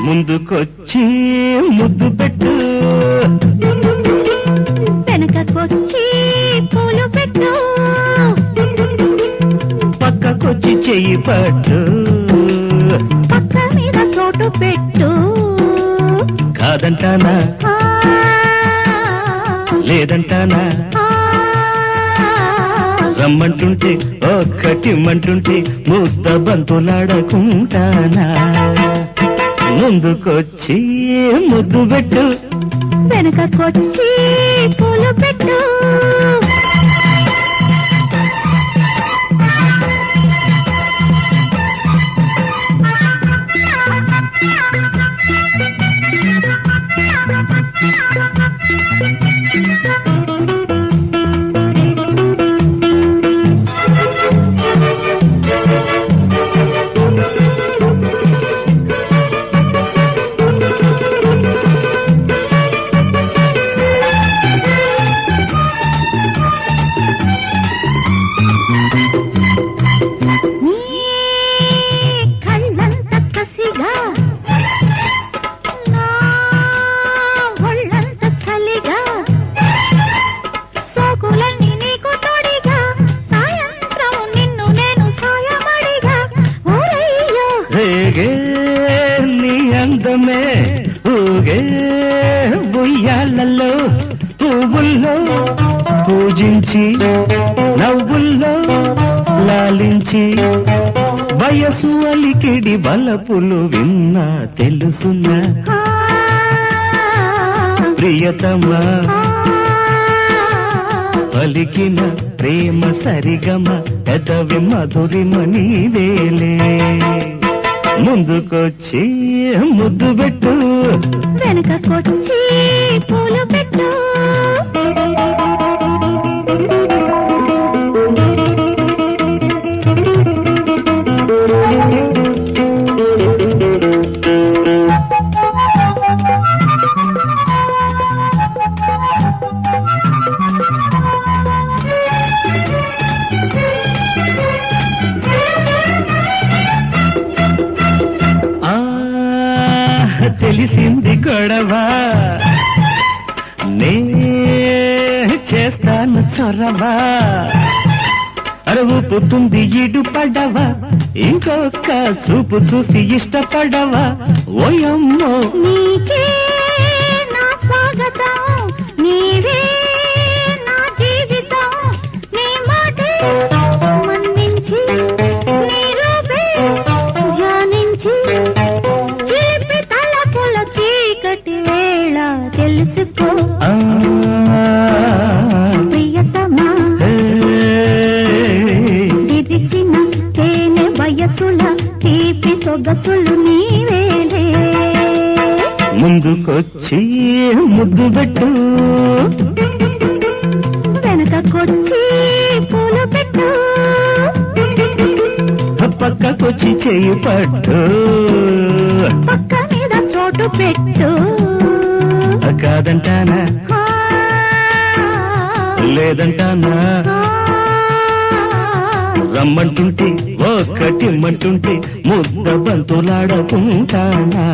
ముందుకొచ్చి ముద్దు పెట్టు, వెనకకొచ్చి పూలు పెట్టు, పక్కకొచ్చి చెయ్యి పట్టు, పక్క మీద చోటు పెట్టు. కాదంటానా లేదంటానా, రమ్మంటుంటే ఒక్కటిమ్మంటుంటే ముద్ద బంతులాడకుంటానా. ముందుకొచ్చి ముద్దు పెట్టు, వెనకకొచ్చి పూలు పెట్టు. నీ అందమే ఊగే ఉయ్యాలలో పువ్వుల్లో పూజించి నవ్వుల్లో లాలించి వయసు అలికిడి బలపులు విన్నా తెలుసున్నా ప్రియతమా పలికిన ప్రేమ సరిగమ పెదవి మధురిమ నీవేలే. ముందుకొచ్చి ముద్దు పెట్టు, వెనకకొచ్చి పూలు పెట్టు. తెలిసింది గొడవ నే చేస్తాను చొరవ, అరవుపుతుంది ఇడు పడవ, ఇంకొక చూపు చూసి ఇష్టపడవ. ఓయమ్మో నీకే నా స్వాగతం, నీవే నా జీవితం, నీ మాటే మన్నించి నీ రూపే ధ్యానించి చిలిపి తలపుల చీకటి వేళ తెలుసుకో ప్రియతమా. విరిసిన తేనె వయసుల తీపి సొగసులు నీవేలే. ముందుకొచ్చి ముద్దు పెట్టు, వెనకకొచ్చి పూలు పెట్టు, పక్కకొచ్చి చెయ్యి పట్టు, పక్క మీద చోటు పెట్టు. కాదంటానా లేదంటానా, రమ్మంటుంటే ఒక్కటిమ్మంటుంటే ముద్ద బంతులాడకుంటానా.